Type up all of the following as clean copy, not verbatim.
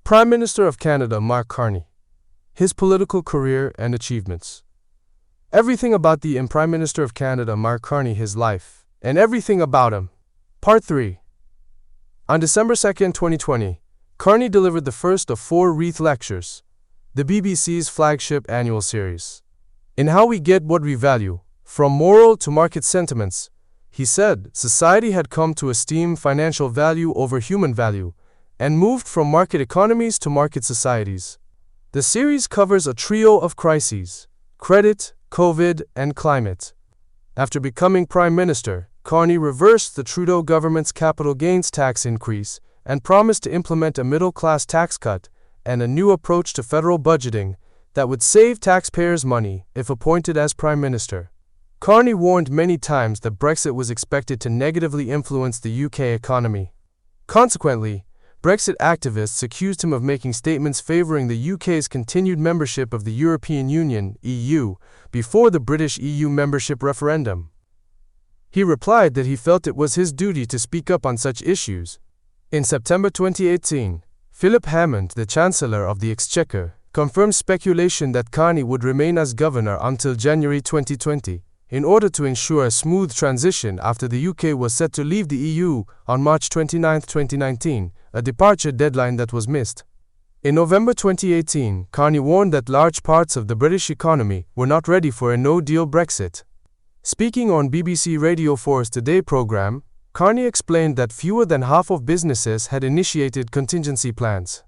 Prime Minister of Canada Mark Carney. His political career and achievements. Everything about the Prime Minister of Canada Mark Carney, his life, and everything about him. Part 3. On December 2, 2020, Carney delivered the first of 4 Wreath Lectures, the BBC's flagship annual series. In How We Get What We Value, From Moral to Market Sentiments, he said society had come to esteem financial value over human value, and moved from market economies to market societies. The series covers a trio of crises: credit, COVID, and climate. After becoming Prime Minister, Carney reversed the Trudeau government's capital gains tax increase and promised to implement a middle-class tax cut and a new approach to federal budgeting that would save taxpayers money if appointed as Prime Minister. Carney warned many times that Brexit was expected to negatively influence the UK economy. Consequently, Brexit activists accused him of making statements favoring the UK's continued membership of the European Union (EU) before the British EU membership referendum. He replied that he felt it was his duty to speak up on such issues. In September 2018, Philip Hammond, the Chancellor of the Exchequer, confirmed speculation that Carney would remain as governor until January 2020, in order to ensure a smooth transition after the UK was set to leave the EU on March 29, 2019, a departure deadline that was missed. In November 2018, Carney warned that large parts of the British economy were not ready for a no-deal Brexit. Speaking on BBC Radio 4's Today program, Carney explained that fewer than half of businesses had initiated contingency plans.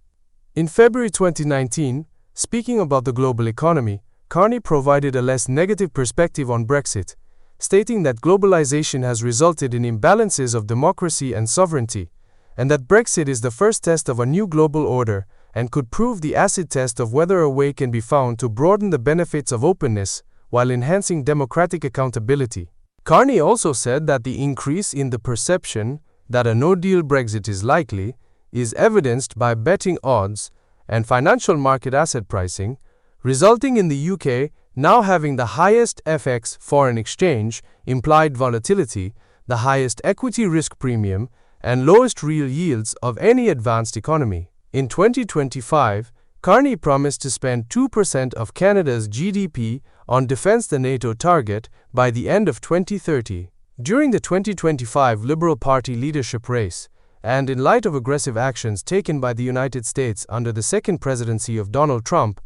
In February 2019, speaking about the global economy, Carney provided a less negative perspective on Brexit, stating that globalization has resulted in imbalances of democracy and sovereignty, and that Brexit is the first test of a new global order and could prove the acid test of whether a way can be found to broaden the benefits of openness while enhancing democratic accountability. Carney also said that the increase in the perception that a no-deal Brexit is likely is evidenced by betting odds and financial market asset pricing, resulting in the UK now having the highest FX foreign exchange implied volatility, the highest equity risk premium, and lowest real yields of any advanced economy. In 2025, Carney promised to spend 2% of Canada's GDP on defense, the NATO target, by the end of 2030. During the 2025 Liberal Party leadership race, and in light of aggressive actions taken by the United States under the second presidency of Donald Trump,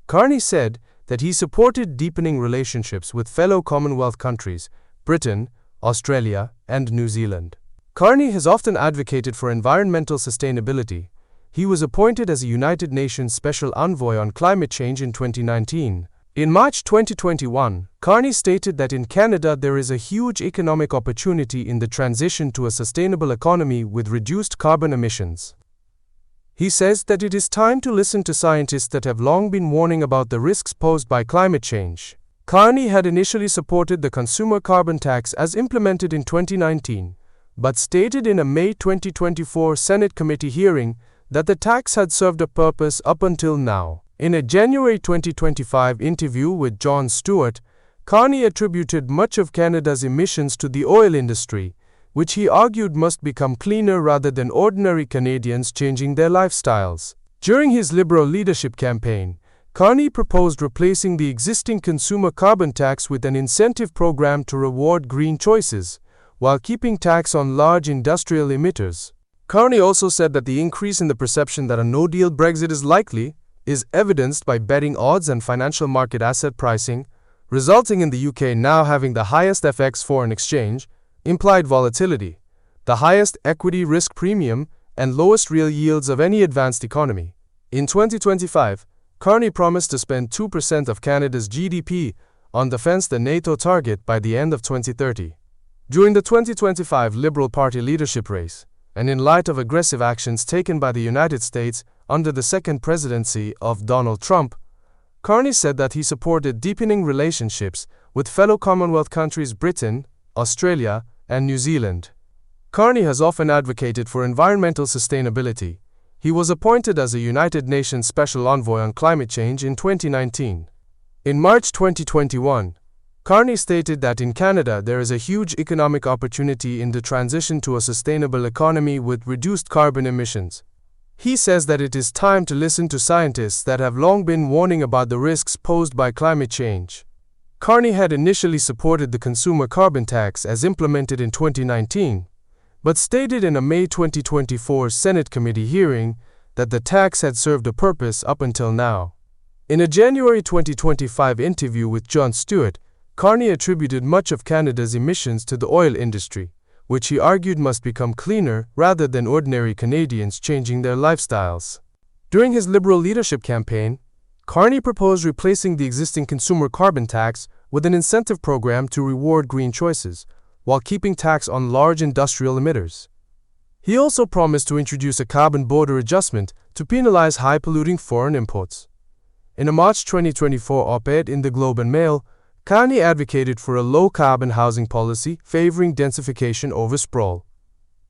Carney said that he supported deepening relationships with fellow Commonwealth countries, Britain, Australia, and New Zealand. Carney has often advocated for environmental sustainability. He was appointed as a United Nations Special Envoy on Climate Change in 2019. In March 2021, Carney stated that in Canada there is a huge economic opportunity in the transition to a sustainable economy with reduced carbon emissions. He says that it is time to listen to scientists that have long been warning about the risks posed by climate change. Carney had initially supported the consumer carbon tax as implemented in 2019, but stated in a May 2024 Senate committee hearing that the tax had served a purpose up until now. In a January 2025 interview with Jon Stewart, Carney attributed much of Canada's emissions to the oil industry, which he argued must become cleaner rather than ordinary Canadians changing their lifestyles. During his Liberal leadership campaign, Carney proposed replacing the existing consumer carbon tax with an incentive program to reward green choices, while keeping tax on large industrial emitters. Carney also said that the increase in the perception that a no-deal Brexit is likely is evidenced by betting odds and financial market asset pricing, resulting in the UK now having the highest FX foreign exchange, implied volatility, the highest equity risk premium, and lowest real yields of any advanced economy. In 2025, Carney promised to spend 2% of Canada's GDP on defense, the NATO target, by the end of 2030. During the 2025 Liberal Party leadership race, and in light of aggressive actions taken by the United States under the second presidency of Donald Trump, Carney said that he supported deepening relationships with fellow Commonwealth countries Britain, Australia, and New Zealand. Carney has often advocated for environmental sustainability. He was appointed as a United Nations Special Envoy on Climate Change in 2019. In March 2021, Carney stated that in Canada there is a huge economic opportunity in the transition to a sustainable economy with reduced carbon emissions. He says that it is time to listen to scientists that have long been warning about the risks posed by climate change. Carney had initially supported the consumer carbon tax as implemented in 2019, but stated in a May 2024 Senate committee hearing that the tax had served a purpose up until now. In a January 2025 interview with Jon Stewart, Carney attributed much of Canada's emissions to the oil industry, which he argued must become cleaner rather than ordinary Canadians changing their lifestyles. During his Liberal leadership campaign, Carney proposed replacing the existing consumer carbon tax with an incentive program to reward green choices, while keeping tax on large industrial emitters. He also promised to introduce a carbon border adjustment to penalize high-polluting foreign imports. In a March 2024 op-ed in the Globe and Mail, Carney advocated for a low-carbon housing policy favoring densification over sprawl.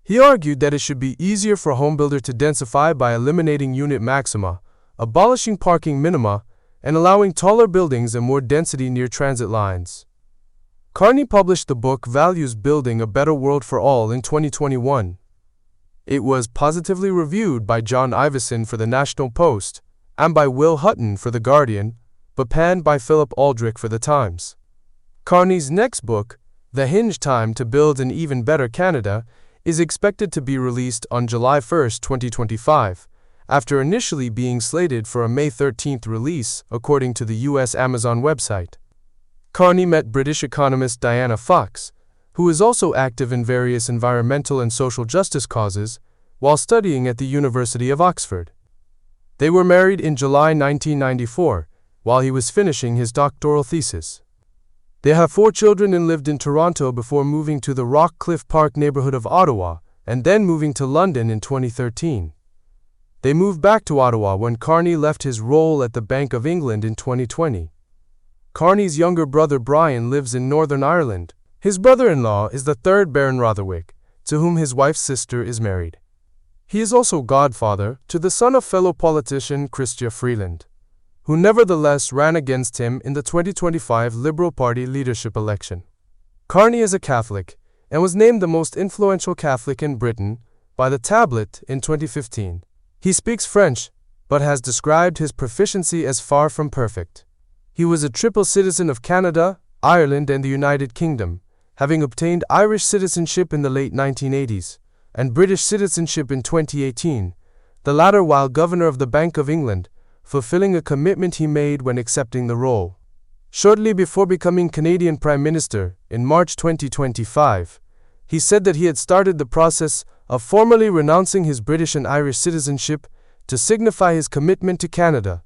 He argued that it should be easier for a homebuilder to densify by eliminating unit maxima, abolishing parking minima, and allowing taller buildings and more density near transit lines. Carney published the book Values Building a Better World for All in 2021. It was positively reviewed by John Ivison for the National Post and by Will Hutton for The Guardian, but panned by Philip Aldrich for The Times. Carney's next book, The Hinge: Time to Build an Even Better Canada, is expected to be released on July 1, 2025, after initially being slated for a May 13 release, according to the U.S. Amazon website. Carney met British economist Diana Fox, who is also active in various environmental and social justice causes, while studying at the University of Oxford. They were married in July 1994, while he was finishing his doctoral thesis. They have 4 children and lived in Toronto before moving to the Rockcliffe Park neighborhood of Ottawa, and then moving to London in 2013. They moved back to Ottawa when Carney left his role at the Bank of England in 2020. Carney's younger brother Brian lives in Northern Ireland. His brother-in-law is the 3rd Baron Rotherwick, to whom his wife's sister is married. He is also godfather to the son of fellow politician Chrystia Freeland, who nevertheless ran against him in the 2025 Liberal Party leadership election. Carney is a Catholic and was named the most influential Catholic in Britain by The Tablet in 2015. He speaks French, but has described his proficiency as far from perfect. He was a triple citizen of Canada, Ireland, and the United Kingdom, having obtained Irish citizenship in the late 1980s and British citizenship in 2018, the latter while Governor of the Bank of England, fulfilling a commitment he made when accepting the role. Shortly before becoming Canadian Prime Minister, in March 2025, he said that he had started the process of formally renouncing his British and Irish citizenship to signify his commitment to Canada.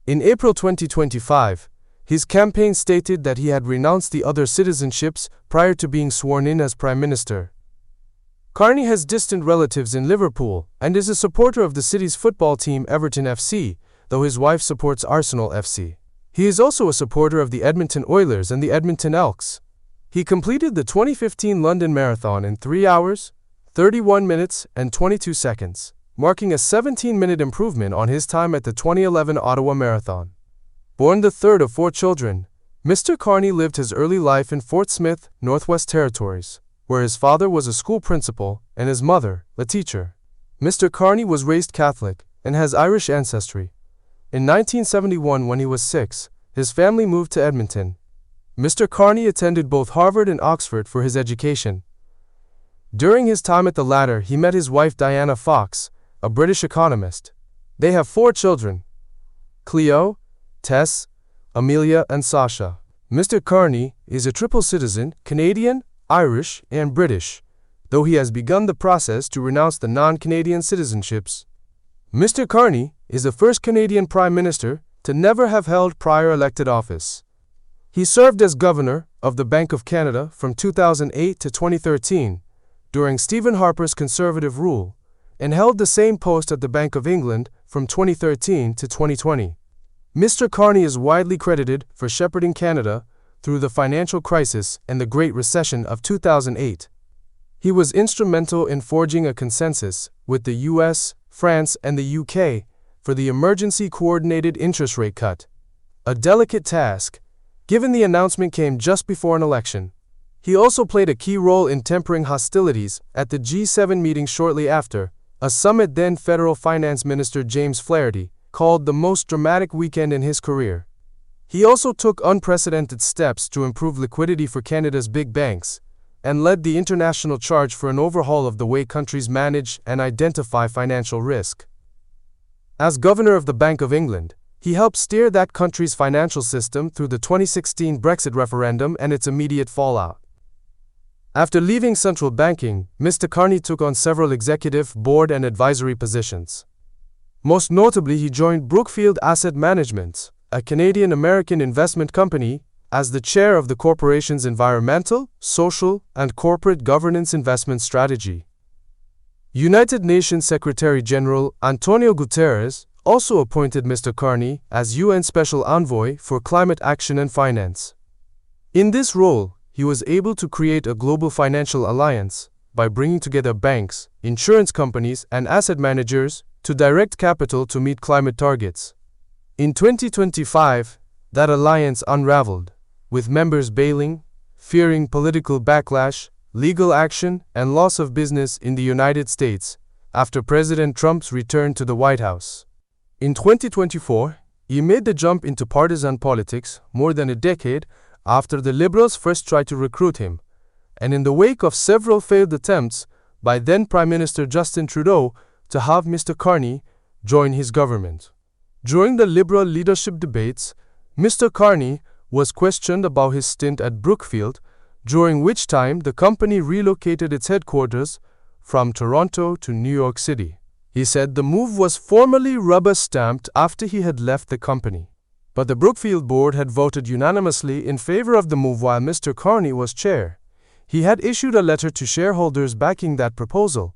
In April 2025, his campaign stated that he had renounced the other citizenships prior to being sworn in as Prime Minister. Carney has distant relatives in Liverpool and is a supporter of the city's football team Everton FC, though his wife supports Arsenal FC. He is also a supporter of the Edmonton Oilers and the Edmonton Elks. He completed the 2015 London Marathon in 3 hours, 31 minutes, and 22 seconds, marking a 17-minute improvement on his time at the 2011 Ottawa Marathon. Born the third of 4 children, Mr. Carney lived his early life in Fort Smith, Northwest Territories, where his father was a school principal and his mother, a teacher. Mr. Carney was raised Catholic and has Irish ancestry. In 1971, when he was 6, his family moved to Edmonton. Mr. Carney attended both Harvard and Oxford for his education. During his time at the latter, he met his wife Diana Fox, a British economist. They have 4 children: Cleo, Tess, Amelia, and Sasha. Mr. Carney is a triple citizen, Canadian, Irish, and British, though he has begun the process to renounce the non-Canadian citizenships. Mr. Carney is the first Canadian Prime Minister to never have held prior elected office. He served as Governor of the Bank of Canada from 2008 to 2013, during Stephen Harper's Conservative rule, and held the same post at the Bank of England from 2013 to 2020. Mr. Carney is widely credited for shepherding Canada through the financial crisis and the Great Recession of 2008. He was instrumental in forging a consensus with the US, France, and the UK for the emergency coordinated interest rate cut, a delicate task, given the announcement came just before an election. He also played a key role in tempering hostilities at the G7 meeting shortly after, a summit then Federal Finance Minister James Flaherty called the most dramatic weekend in his career. He also took unprecedented steps to improve liquidity for Canada's big banks, and led the international charge for an overhaul of the way countries manage and identify financial risk. As Governor of the Bank of England, he helped steer that country's financial system through the 2016 Brexit referendum and its immediate fallout. After leaving central banking, Mr. Carney took on several executive, board, and advisory positions. Most notably, he joined Brookfield Asset Management, a Canadian-American investment company, as the chair of the corporation's environmental, social, and corporate governance investment strategy. United Nations Secretary-General Antonio Guterres also appointed Mr. Carney as UN Special Envoy for Climate Action and Finance. In this role, he was able to create a global financial alliance by bringing together banks, insurance companies, and asset managers to direct capital to meet climate targets. In 2025, that alliance unraveled, with members bailing, fearing political backlash, legal action, and loss of business in the United States after President Trump's return to the White House. In 2024, he made the jump into partisan politics more than a decade after the Liberals first tried to recruit him, and in the wake of several failed attempts by then Prime Minister Justin Trudeau to have Mr. Carney join his government. During the Liberal leadership debates, Mr. Carney was questioned about his stint at Brookfield, during which time the company relocated its headquarters from Toronto to New York City. He said the move was formally rubber-stamped after he had left the company. But the Brookfield board had voted unanimously in favor of the move while Mr. Carney was chair. He had issued a letter to shareholders backing that proposal.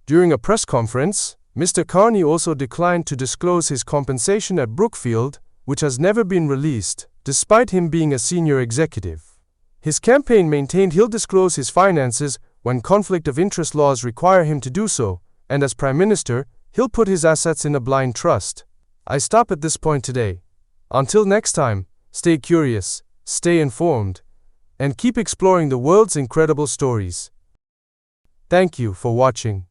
During a press conference, Mr. Carney also declined to disclose his compensation at Brookfield, which has never been released, despite him being a senior executive. His campaign maintained he'll disclose his finances when conflict of interest laws require him to do so, and as Prime Minister, he'll put his assets in a blind trust. I stop at this point today. Until next time, stay curious, stay informed, and keep exploring the world's incredible stories. Thank you for watching.